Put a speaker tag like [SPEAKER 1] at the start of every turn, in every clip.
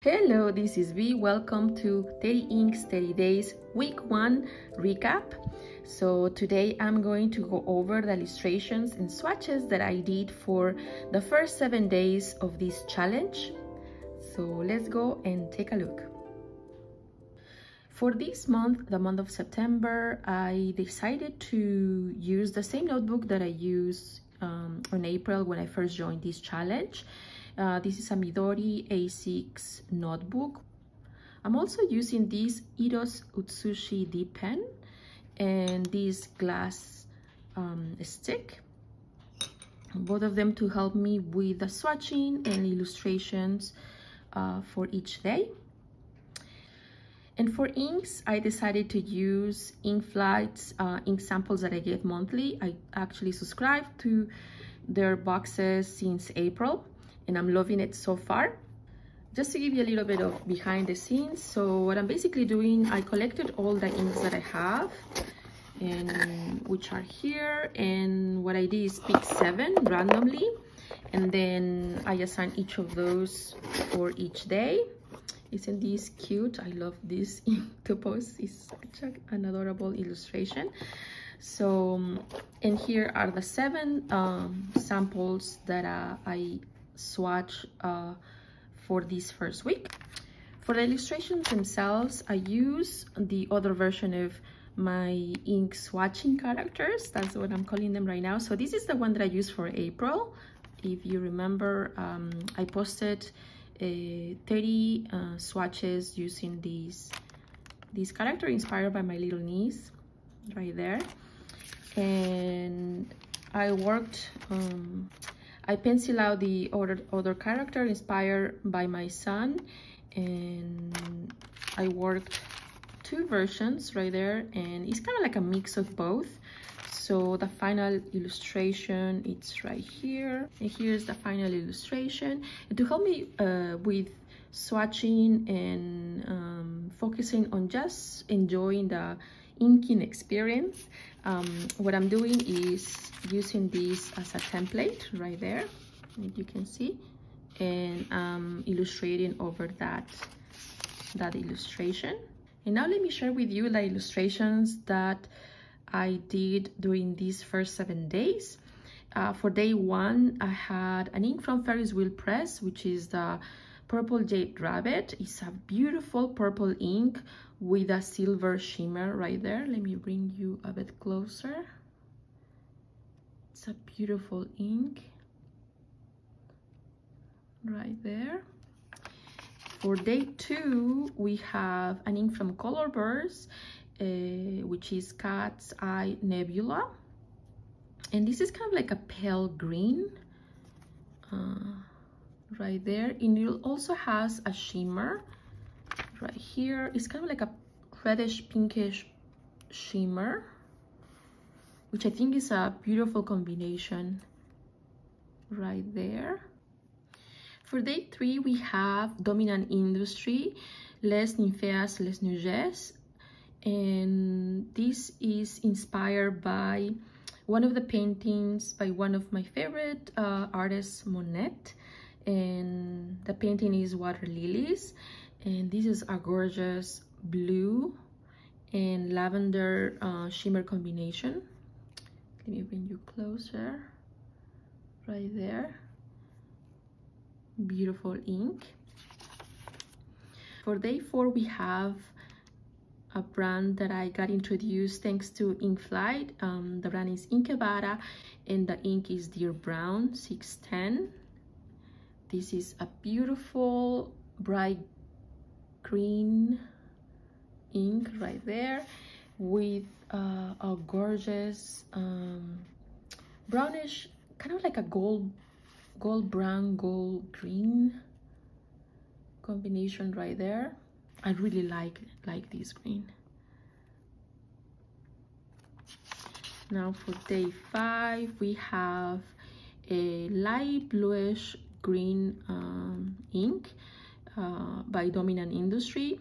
[SPEAKER 1] Hello, this is V. Welcome to 30 Inks 30 Days Week 1 recap. So today I'm going to go over the illustrations and swatches that I did for the first 7 days of this challenge. So let's go and take a look. For this month, the month of September, I decided to use the same notebook that I used on April when I first joined this challenge. This is a Midori A6 notebook. I'm also using this Eros Utsushi D pen and this glass stick, both of them to help me with the swatching and illustrations for each day. And for inks, I decided to use Inkflight's ink samples that I get monthly. I actually subscribed to their boxes since April, and I'm loving it so far. Just to give you a little bit of behind the scenes, so what I'm basically doing, I collected all the inks that I have, and which are here, and what I did is pick 7 randomly, and then I assign each of those for each day. Isn't this cute? I love this octopus. It's such an adorable illustration. So, and here are the 7 samples that I swatch for this first week. For the illustrations themselves, I use the other version of my ink swatching characters. That's what I'm calling them right now. So this is the one that I used for April. If you remember, I posted 30 swatches using this character inspired by my little niece right there. And I worked I pencil out the other character inspired by my son, and I worked 2 versions right there, and it's kind of like a mix of both. So the final illustration, it's right here, and here's the final illustration. And to help me with swatching and focusing on just enjoying the inking experience, what I'm doing is using this as a template right there, as you can see, and illustrating over that illustration. And now let me share with you the illustrations that I did during these first 7 days. For day 1, I had an ink from Ferris Wheel Press, which is the Purple Jade Rabbit. It's a beautiful purple ink with a silver shimmer right there. Let me bring you a bit closer. It's a beautiful ink right there. For day 2, we have an ink from Colorverse, which is Cat's Eye Nebula, and this is kind of like a pale green right there, and it also has a shimmer right here. It's kind of like a reddish pinkish shimmer, which I think is a beautiful combination right there. For day 3, we have Dominant Industry, Les Nymphéas, Les Nuages, and this is inspired by one of the paintings by one of my favorite artists, Monet, and the painting is Water Lilies, and this is a gorgeous blue and lavender shimmer combination. Let me bring you closer right there. Beautiful ink. For day 4, we have a brand that I got introduced thanks to Inkflight. The brand is Inkebara, and the ink is Dear Brown 610. This is a beautiful bright green ink right there with a gorgeous brownish, kind of like a gold brown, gold green combination right there. I really like this green. Now for day 5, we have a light bluish green ink by Dominant Industry,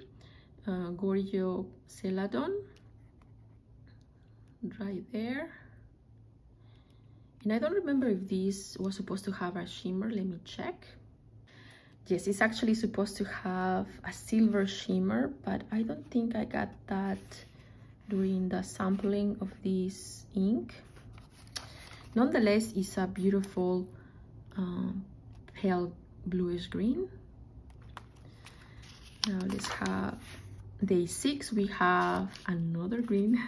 [SPEAKER 1] Goryeo Celadon right there. And I don't remember if this was supposed to have a shimmer. Let me check. Yes, it's actually supposed to have a silver shimmer, but I don't think I got that during the sampling of this ink. Nonetheless, it's a beautiful pale bluish green. Now let's have day 6. We have another green,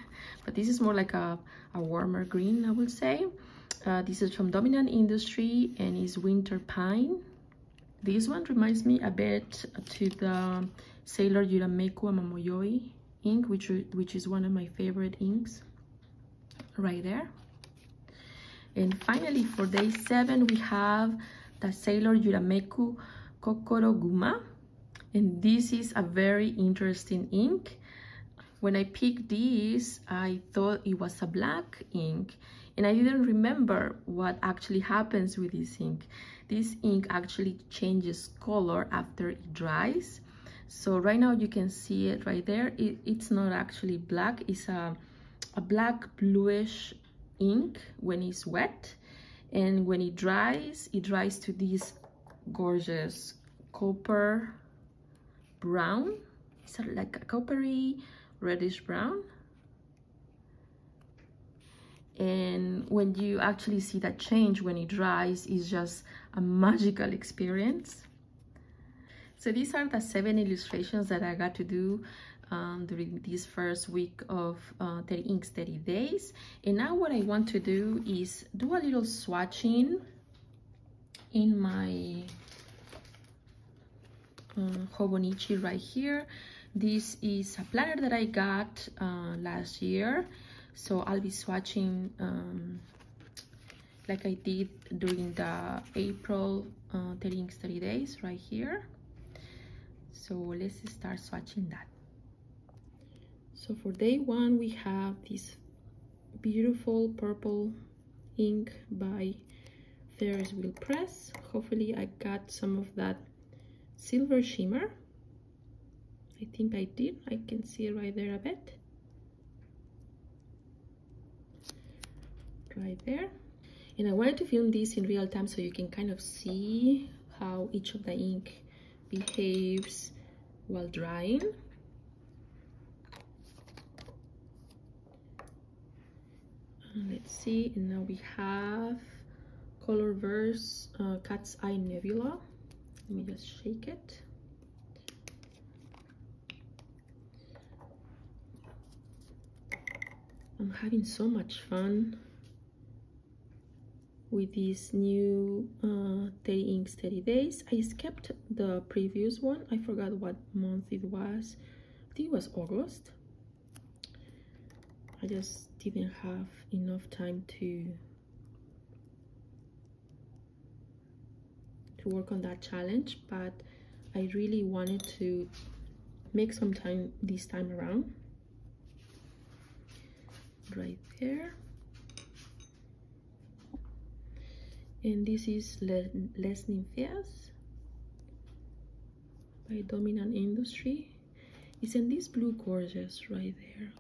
[SPEAKER 1] but this is more like a warmer green, I would say. This is from Dominant Industry and is Winter Pine. This one reminds me a bit to the Sailor Yurameku Amamoyoi ink, which is one of my favorite inks right there. And finally, for day 7, we have the Sailor Yurameku Kokoro Guma. And this is a very interesting ink. When I picked this, I thought it was a black ink, and I didn't remember what actually happens with this ink. This ink actually changes color after it dries. So right now you can see it right there. It's not actually black. It's a black bluish ink when it's wet, and when it dries to this gorgeous copper brown. It's like a coppery reddish brown. And when you actually see that change when it dries, it's just a magical experience. So these are the 7 illustrations that I got to do during this first week of 30 Inks 30 Days. And now what I want to do is do a little swatching in my Hobonichi right here. This is a planner that I got last year, so I'll be swatching like I did during the April 30 Inks 30 Days right here. So let's start swatching that. So for day 1, we have this beautiful purple ink by Ferris Wheel Press. Hopefully I got some of that silver shimmer. I think I did. I can see it right there a bit. Right there. And I wanted to film this in real time so you can kind of see how each of the ink behaves while drying. Let's see, and now we have Colorverse Cat's Eye Nebula. Let me just shake it. I'm having so much fun with these new 30 Inks 30 Days. I skipped the previous one. I forgot what month it was. I think it was August. I just didn't have enough time to work on that challenge, but I really wanted to make some time this time around. Right there. And this is Les Nymphéas by Dominant Industry. It's in this blue gorgeous right there.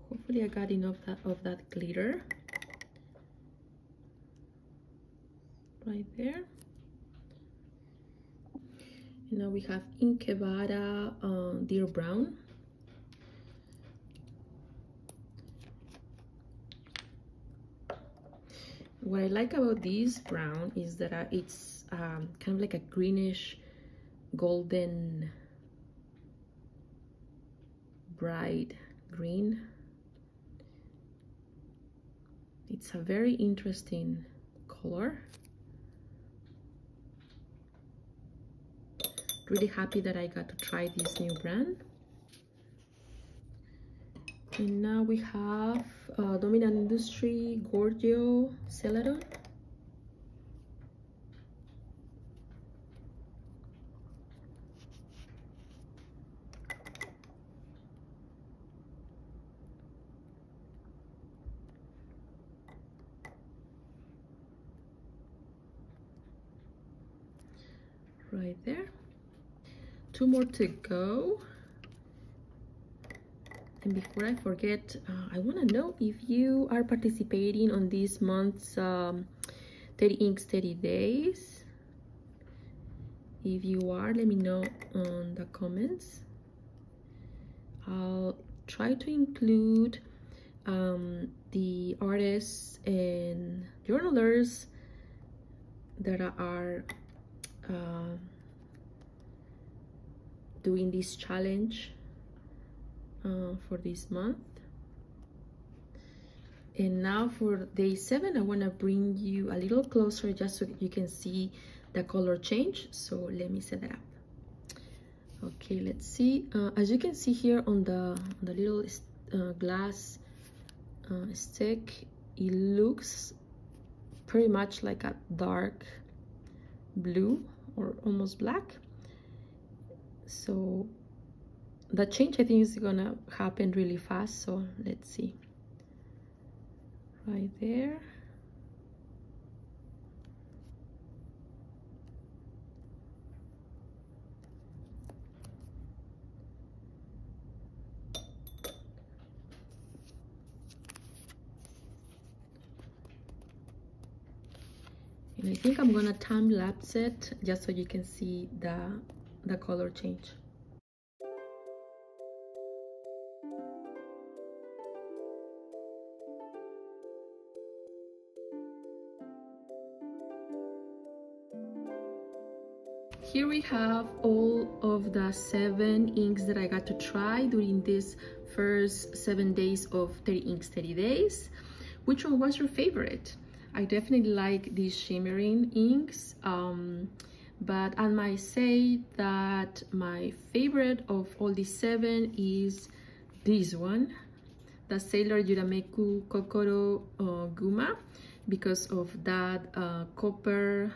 [SPEAKER 1] Hopefully I got enough of that glitter right there. And now we have Inkebara Deer Brown. What I like about this brown is that it's kind of like a greenish golden bright green. It's a very interesting color. Really happy that I got to try this new brand. And now we have Dominant Industry Goryeo Celadon. Right there. 2 more to go. And before I forget, I want to know if you are participating on this month's 30 inks 30 days. If you are, let me know on the comments. I'll try to include the artists and journalers that are doing this challenge for this month. And now for day 7, I want to bring you a little closer just so you can see the color change. So let me set that up. Okay, let's see. As you can see here on the little glass stick, it looks pretty much like a dark blue or almost black. So the change, I think, is gonna happen really fast. So let's see. Right there. And I think I'm gonna time lapse it just so you can see the color change. Here we have all of the 7 inks that I got to try during this first 7 days of 30 inks 30 days. Which one was your favorite? I definitely like these shimmering inks, but I might say that my favorite of all these 7 is this one, the Sailor Yurameku Kokoro Guma, because of that copper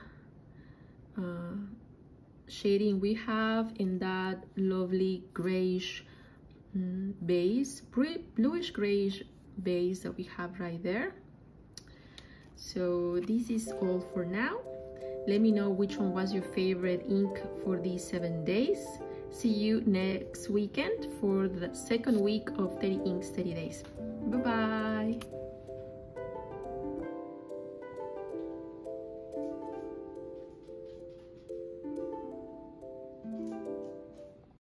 [SPEAKER 1] shading we have in that lovely grayish base, bluish grayish base that we have right there. So this is all for now. Let me know which one was your favorite ink for these 7 days. See you next weekend for the second week of 30 inks 30 days. Bye bye.